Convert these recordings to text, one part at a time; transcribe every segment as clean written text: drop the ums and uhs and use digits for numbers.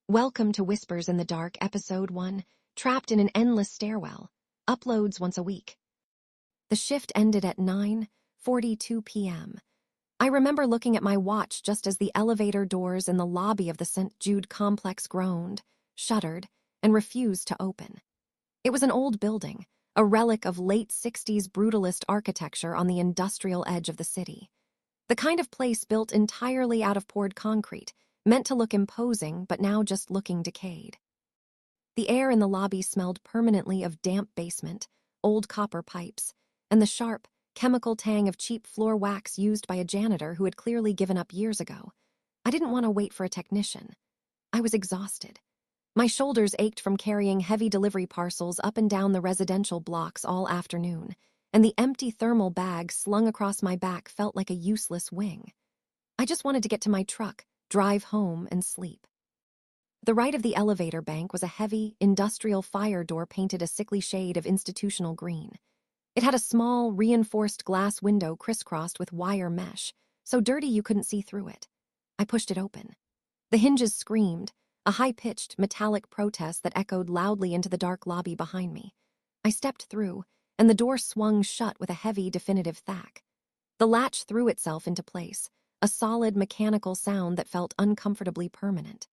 Welcome to Whispers in the Dark, Episode 1, Trapped in an Endless Stairwell. Uploads once a week. The shift ended at 9:42 p.m. I remember looking at my watch just as the elevator doors in the lobby of the St. Jude complex groaned, shuddered, and refused to open. It was an old building, a relic of late 60s brutalist architecture on the industrial edge of the city. The kind of place built entirely out of poured concrete, meant to look imposing but now just looking decayed. The air in the lobby smelled permanently of damp basement, old copper pipes, and the sharp, chemical tang of cheap floor wax used by a janitor who had clearly given up years ago. I didn't want to wait for a technician. I was exhausted. My shoulders ached from carrying heavy delivery parcels up and down the residential blocks all afternoon, and the empty thermal bag slung across my back felt like a useless wing. I just wanted to get to my truck, drive home, and sleep. The right of the elevator bank was a heavy, industrial fire door painted a sickly shade of institutional green. It had a small, reinforced glass window crisscrossed with wire mesh, so dirty you couldn't see through it. I pushed it open. The hinges screamed, a high-pitched, metallic protest that echoed loudly into the dark lobby behind me. I stepped through, and the door swung shut with a heavy, definitive thwack. The latch threw itself into place, a solid, mechanical sound that felt uncomfortably permanent.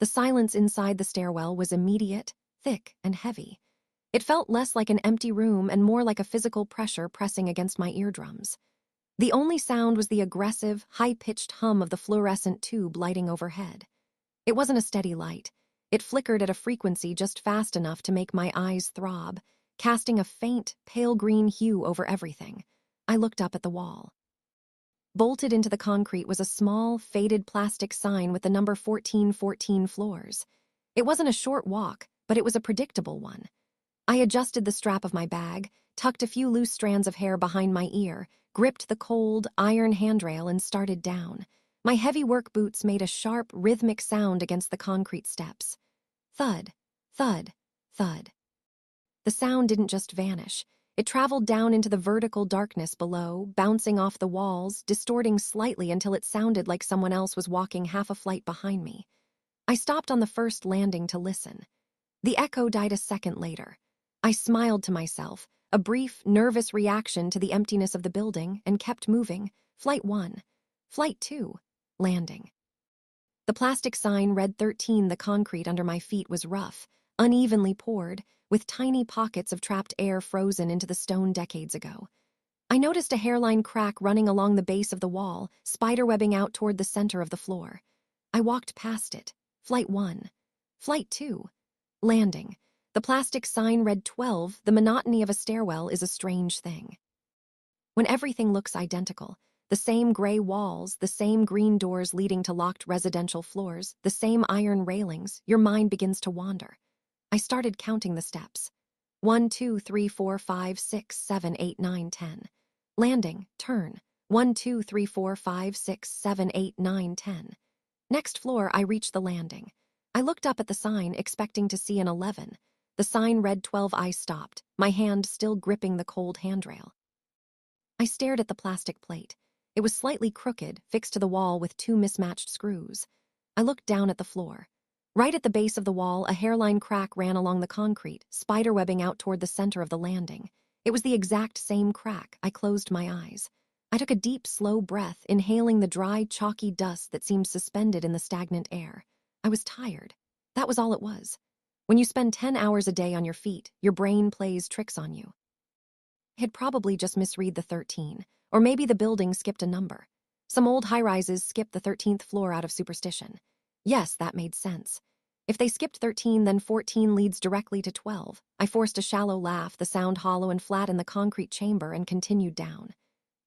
The silence inside the stairwell was immediate, thick, and heavy. It felt less like an empty room and more like a physical pressure pressing against my eardrums. The only sound was the aggressive, high-pitched hum of the fluorescent tube lighting overhead. It wasn't a steady light. It flickered at a frequency just fast enough to make my eyes throb, casting a faint, pale green hue over everything. I looked up at the wall. Bolted into the concrete was a small, faded plastic sign with the number 1414 floors. It wasn't a short walk, but it was a predictable one. I adjusted the strap of my bag, tucked a few loose strands of hair behind my ear, gripped the cold, iron handrail, and started down. My heavy work boots made a sharp, rhythmic sound against the concrete steps. Thud, thud, thud. The sound didn't just vanish. It traveled down into the vertical darkness below, bouncing off the walls, distorting slightly until it sounded like someone else was walking half a flight behind me. I stopped on the first landing to listen. The echo died a second later. I smiled to myself, a brief, nervous reaction to the emptiness of the building, and kept moving. Flight 1. Flight 2. Landing. The plastic sign read 13. The concrete under my feet was rough, unevenly poured, with tiny pockets of trapped air frozen into the stone decades ago. I noticed a hairline crack running along the base of the wall, spiderwebbing out toward the center of the floor. I walked past it. Flight 1. Flight 2. Landing. The plastic sign read 12. The monotony of a stairwell is a strange thing. When everything looks identical, the same gray walls, the same green doors leading to locked residential floors, the same iron railings, your mind begins to wander. I started counting the steps. 1, 2, 3, 4, 5, 6, 7, 8, 9, 10. Landing, turn. 1, 2, 3, 4, 5, 6, 7, 8, 9, 10. Next floor, I reached the landing. I looked up at the sign, expecting to see an 11. The sign read 12. I stopped, my hand still gripping the cold handrail. I stared at the plastic plate. It was slightly crooked, fixed to the wall with 2 mismatched screws. I looked down at the floor. Right at the base of the wall, a hairline crack ran along the concrete, spiderwebbing out toward the center of the landing. It was the exact same crack. I closed my eyes. I took a deep, slow breath, inhaling the dry, chalky dust that seemed suspended in the stagnant air. I was tired. That was all it was. When you spend 10 hours a day on your feet, your brain plays tricks on you. I had probably just misread the 13, or maybe the building skipped a number. Some old high-rises skipped the 13th floor out of superstition. Yes, that made sense. If they skipped 13, then 14 leads directly to 12. I forced a shallow laugh, the sound hollow and flat in the concrete chamber, and continued down.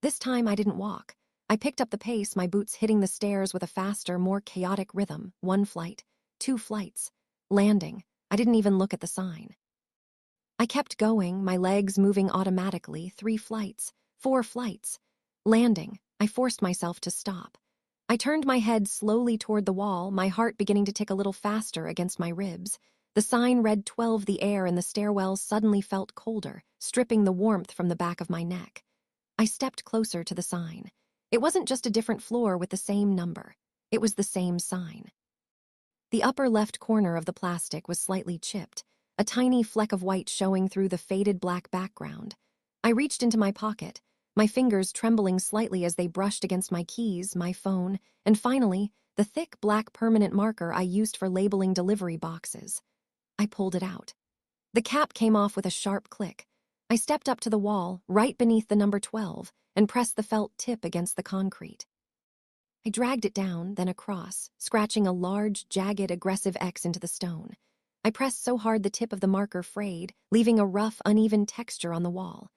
This time I didn't walk. I picked up the pace, my boots hitting the stairs with a faster, more chaotic rhythm. 1 flight, 2 flights, landing. I didn't even look at the sign. I kept going, my legs moving automatically. 3 flights, 4 flights, landing. I forced myself to stop. I turned my head slowly toward the wall, my heart beginning to tick a little faster against my ribs. The sign read 12. The air in the stairwell suddenly felt colder, stripping the warmth from the back of my neck. I stepped closer to the sign. It wasn't just a different floor with the same number. It was the same sign. The upper left corner of the plastic was slightly chipped, a tiny fleck of white showing through the faded black background. I reached into my pocket, my fingers trembling slightly as they brushed against my keys, my phone, and finally, the thick black permanent marker I used for labeling delivery boxes. I pulled it out. The cap came off with a sharp click. I stepped up to the wall, right beneath the number 12, and pressed the felt tip against the concrete. I dragged it down, then across, scratching a large, jagged, aggressive X into the stone. I pressed so hard the tip of the marker frayed, leaving a rough, uneven texture on the wall.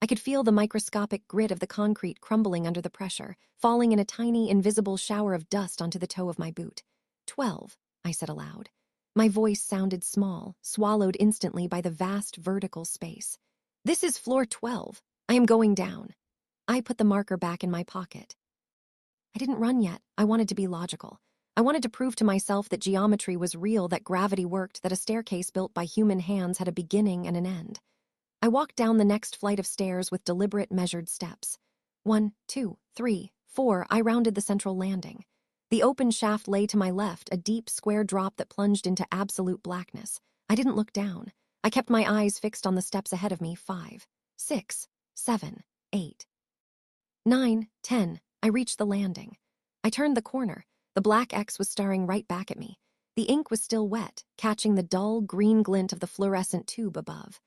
I could feel the microscopic grit of the concrete crumbling under the pressure, falling in a tiny, invisible shower of dust onto the toe of my boot. 12, I said aloud. My voice sounded small, swallowed instantly by the vast vertical space. This is floor 12. I am going down. I put the marker back in my pocket. I didn't run yet. I wanted to be logical. I wanted to prove to myself that geometry was real, that gravity worked, that a staircase built by human hands had a beginning and an end. I walked down the next flight of stairs with deliberate, measured steps. 1, 2, 3, 4, I rounded the central landing. The open shaft lay to my left, a deep, square drop that plunged into absolute blackness. I didn't look down. I kept my eyes fixed on the steps ahead of me. 5, 6, 7, 8, 9, 10. I reached the landing. I turned the corner. The black X was staring right back at me. The ink was still wet, catching the dull, green glint of the fluorescent tube above.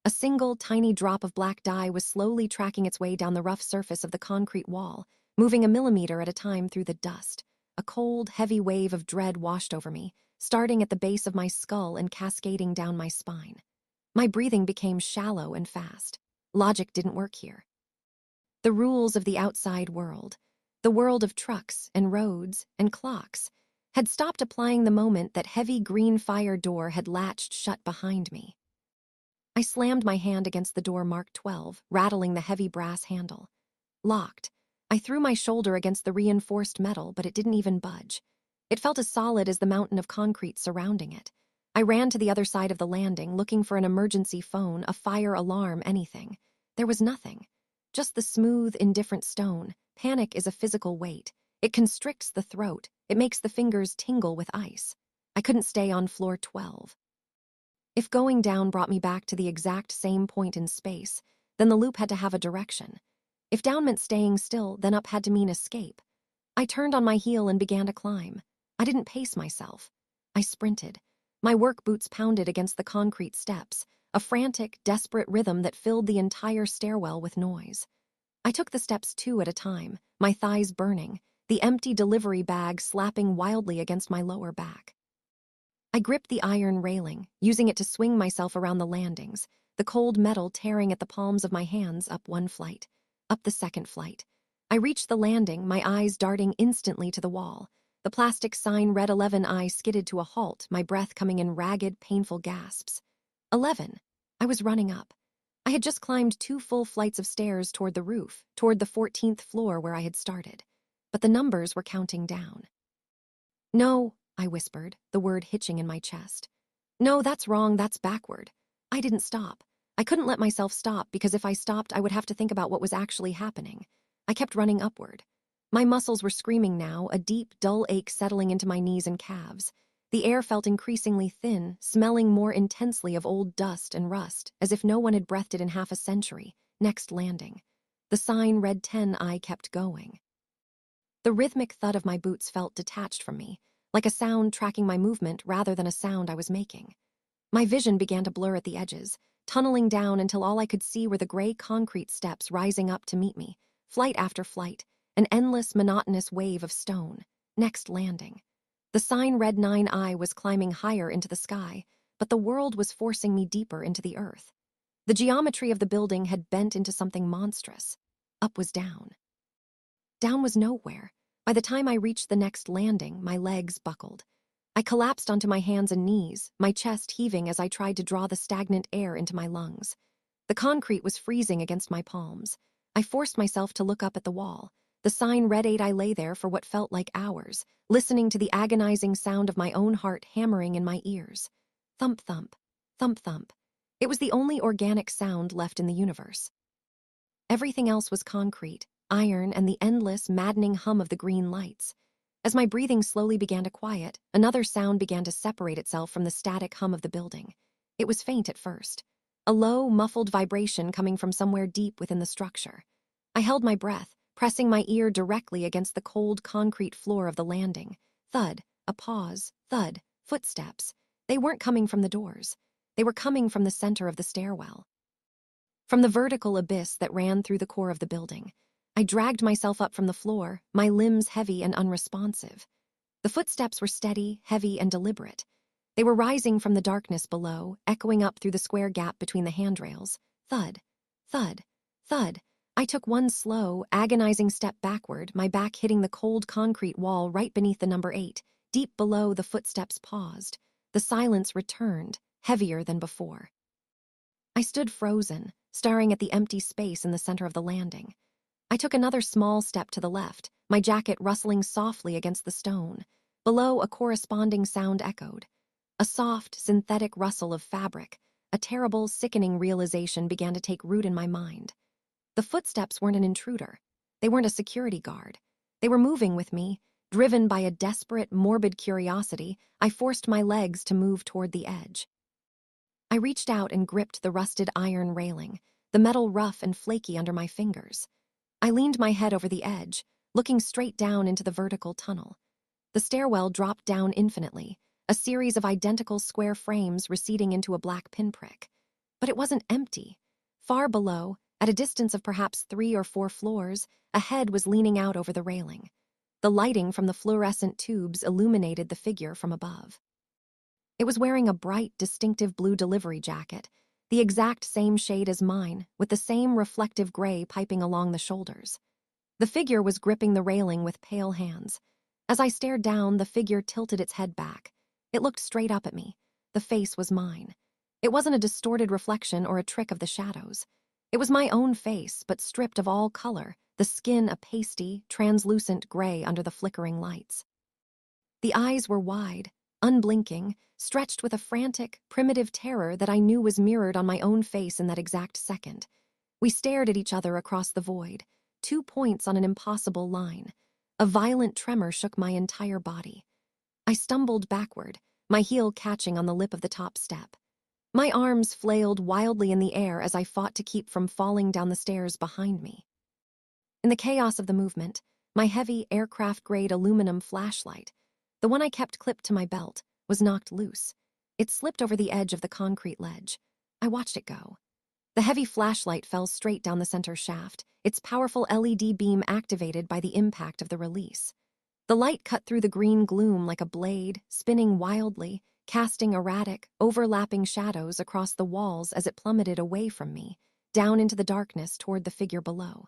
A single, tiny drop of black dye was slowly tracking its way down the rough surface of the concrete wall, moving a millimeter at a time through the dust. A cold, heavy wave of dread washed over me, starting at the base of my skull and cascading down my spine. My breathing became shallow and fast. Logic didn't work here. The rules of the outside world, the world of trucks and roads and clocks, had stopped applying the moment that heavy green fire door had latched shut behind me. I slammed my hand against the door marked 12, rattling the heavy brass handle. Locked. I threw my shoulder against the reinforced metal, but it didn't even budge. It felt as solid as the mountain of concrete surrounding it. I ran to the other side of the landing, looking for an emergency phone, a fire alarm, anything. There was nothing. Just the smooth, indifferent stone. Panic is a physical weight. It constricts the throat. It makes the fingers tingle with ice. I couldn't stay on floor 12. If going down brought me back to the exact same point in space, then the loop had to have a direction. If down meant staying still, then up had to mean escape. I turned on my heel and began to climb. I didn't pace myself. I sprinted. My work boots pounded against the concrete steps, a frantic, desperate rhythm that filled the entire stairwell with noise. I took the steps 2 at a time, my thighs burning, the empty delivery bag slapping wildly against my lower back. I gripped the iron railing, using it to swing myself around the landings, the cold metal tearing at the palms of my hands. Up one flight, up the second flight. I reached the landing, my eyes darting instantly to the wall. The plastic sign read 11. I skidded to a halt, my breath coming in ragged, painful gasps. 11. I was running up. I had just climbed 2 full flights of stairs toward the roof, toward the 14th floor where I had started. But the numbers were counting down. No, I whispered, the word hitching in my chest. No, that's wrong, that's backward. I didn't stop. I couldn't let myself stop because if I stopped, I would have to think about what was actually happening. I kept running upward. My muscles were screaming now, a deep, dull ache settling into my knees and calves. The air felt increasingly thin, smelling more intensely of old dust and rust, as if no one had breathed it in half a century. Next landing. The sign read 10. I kept going. The rhythmic thud of my boots felt detached from me, like a sound tracking my movement rather than a sound I was making. My vision began to blur at the edges, tunneling down until all I could see were the gray concrete steps rising up to meet me, flight after flight, an endless, monotonous wave of stone. Next landing. The sign read 9. I was climbing higher into the sky, but the world was forcing me deeper into the earth. The geometry of the building had bent into something monstrous. Up was down. Down was nowhere. By the time I reached the next landing, my legs buckled. I collapsed onto my hands and knees, my chest heaving as I tried to draw the stagnant air into my lungs. The concrete was freezing against my palms. I forced myself to look up at the wall. The sign read 8. I lay there for what felt like hours, listening to the agonizing sound of my own heart hammering in my ears. Thump, thump, thump, thump. It was the only organic sound left in the universe. Everything else was concrete, iron, and the endless, maddening hum of the green lights. As my breathing slowly began to quiet, another sound began to separate itself from the static hum of the building. It was faint at first, a low, muffled vibration coming from somewhere deep within the structure. I held my breath, pressing my ear directly against the cold concrete floor of the landing. Thud, a pause, thud, footsteps. They weren't coming from the doors. They were coming from the center of the stairwell. From the vertical abyss that ran through the core of the building, I dragged myself up from the floor, my limbs heavy and unresponsive. The footsteps were steady, heavy, and deliberate. They were rising from the darkness below, echoing up through the square gap between the handrails. Thud, thud, thud. I took one slow, agonizing step backward, my back hitting the cold concrete wall right beneath the number 8. Deep below, the footsteps paused. The silence returned, heavier than before. I stood frozen, staring at the empty space in the center of the landing. I took another small step to the left, my jacket rustling softly against the stone. Below, a corresponding sound echoed. A soft, synthetic rustle of fabric. A terrible, sickening realization began to take root in my mind. The footsteps weren't an intruder. They weren't a security guard. They were moving with me. Driven by a desperate, morbid curiosity, I forced my legs to move toward the edge. I reached out and gripped the rusted iron railing, the metal rough and flaky under my fingers. I leaned my head over the edge, looking straight down into the vertical tunnel. The stairwell dropped down infinitely, a series of identical square frames receding into a black pinprick. But it wasn't empty. Far below, at a distance of perhaps 3 or 4 floors, a head was leaning out over the railing. The lighting from the fluorescent tubes illuminated the figure from above. It was wearing a bright, distinctive blue delivery jacket, the exact same shade as mine, with the same reflective gray piping along the shoulders. The figure was gripping the railing with pale hands. As I stared down, the figure tilted its head back. It looked straight up at me. The face was mine. It wasn't a distorted reflection or a trick of the shadows. It was my own face, but stripped of all color, the skin a pasty, translucent gray under the flickering lights. The eyes were wide, unblinking, stretched with a frantic, primitive terror that I knew was mirrored on my own face in that exact second. We stared at each other across the void, 2 points on an impossible line. A violent tremor shook my entire body. I stumbled backward, my heel catching on the lip of the top step. My arms flailed wildly in the air as I fought to keep from falling down the stairs behind me. In the chaos of the movement, my heavy aircraft-grade aluminum flashlight, the one I kept clipped to my belt, was knocked loose. It slipped over the edge of the concrete ledge. I watched it go. The heavy flashlight fell straight down the center shaft, its powerful LED beam activated by the impact of the release. The light cut through the green gloom like a blade, spinning wildly, casting erratic, overlapping shadows across the walls as it plummeted away from me, down into the darkness toward the figure below.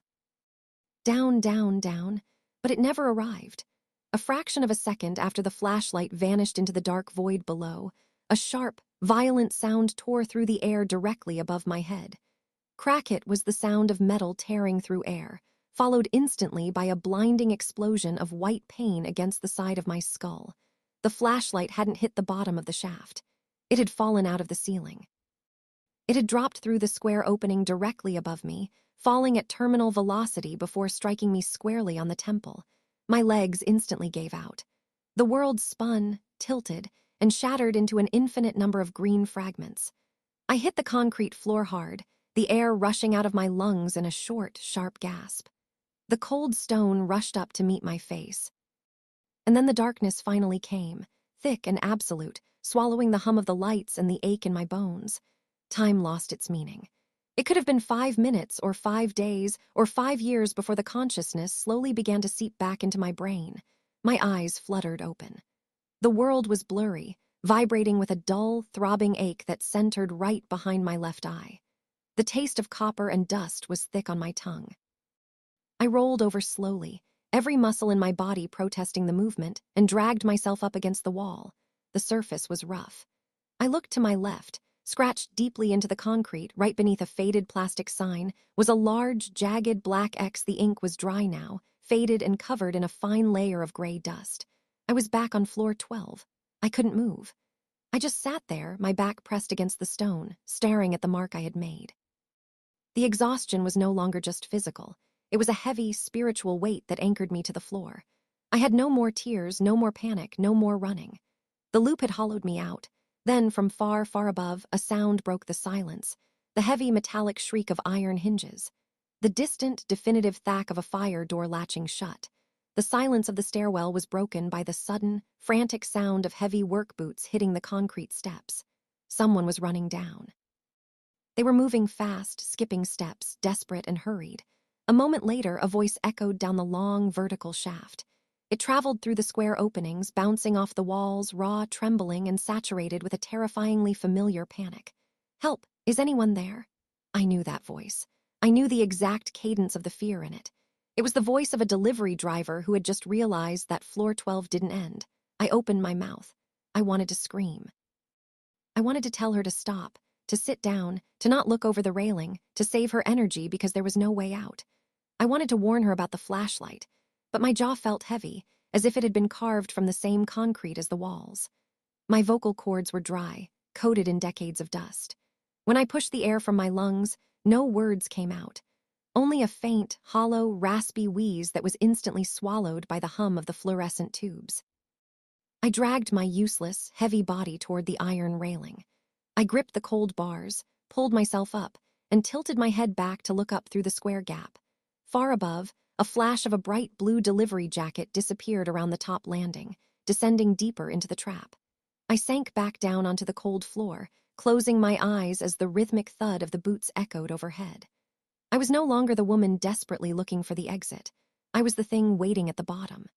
Down, down, down, but it never arrived. A fraction of a second after the flashlight vanished into the dark void below, a sharp, violent sound tore through the air directly above my head. Crack-it was the sound of metal tearing through air, followed instantly by a blinding explosion of white pain against the side of my skull. The flashlight hadn't hit the bottom of the shaft. It had fallen out of the ceiling. It had dropped through the square opening directly above me, falling at terminal velocity before striking me squarely on the temple. My legs instantly gave out. The world spun, tilted, and shattered into an infinite number of green fragments. I hit the concrete floor hard, the air rushing out of my lungs in a short, sharp gasp. The cold stone rushed up to meet my face. And then the darkness finally came, thick and absolute, swallowing the hum of the lights and the ache in my bones. Time lost its meaning. It could have been 5 minutes or 5 days or 5 years before the consciousness slowly began to seep back into my brain. My eyes fluttered open. The world was blurry, vibrating with a dull, throbbing ache that centered right behind my left eye. The taste of copper and dust was thick on my tongue. I rolled over slowly, every muscle in my body protesting the movement, and dragged myself up against the wall. The surface was rough. I looked to my left. Scratched deeply into the concrete, right beneath a faded plastic sign, was a large, jagged black X. The ink was dry now, faded and covered in a fine layer of gray dust. I was back on floor 12. I couldn't move. I just sat there, my back pressed against the stone, staring at the mark I had made. The exhaustion was no longer just physical. It was a heavy, spiritual weight that anchored me to the floor. I had no more tears, no more panic, no more running. The loop had hollowed me out. Then, from far, far above, a sound broke the silence, the heavy metallic shriek of iron hinges, the distant, definitive thwack of a fire door latching shut. The silence of the stairwell was broken by the sudden, frantic sound of heavy work boots hitting the concrete steps. Someone was running down. They were moving fast, skipping steps, desperate and hurried. A moment later, a voice echoed down the long, vertical shaft. It traveled through the square openings, bouncing off the walls, raw, trembling, and saturated with a terrifyingly familiar panic. "Help! Is anyone there?" I knew that voice. I knew the exact cadence of the fear in it. It was the voice of a delivery driver who had just realized that floor 12 didn't end. I opened my mouth. I wanted to scream. I wanted to tell her to stop, to sit down, to not look over the railing, to save her energy because there was no way out. I wanted to warn her about the flashlight, but my jaw felt heavy, as if it had been carved from the same concrete as the walls. My vocal cords were dry, coated in decades of dust. When I pushed the air from my lungs, no words came out. Only a faint, hollow, raspy wheeze that was instantly swallowed by the hum of the fluorescent tubes. I dragged my useless, heavy body toward the iron railing. I gripped the cold bars, pulled myself up, and tilted my head back to look up through the square gap. Far above, a flash of a bright blue delivery jacket disappeared around the top landing, descending deeper into the trap. I sank back down onto the cold floor, closing my eyes as the rhythmic thud of the boots echoed overhead. I was no longer the woman desperately looking for the exit. I was the thing waiting at the bottom.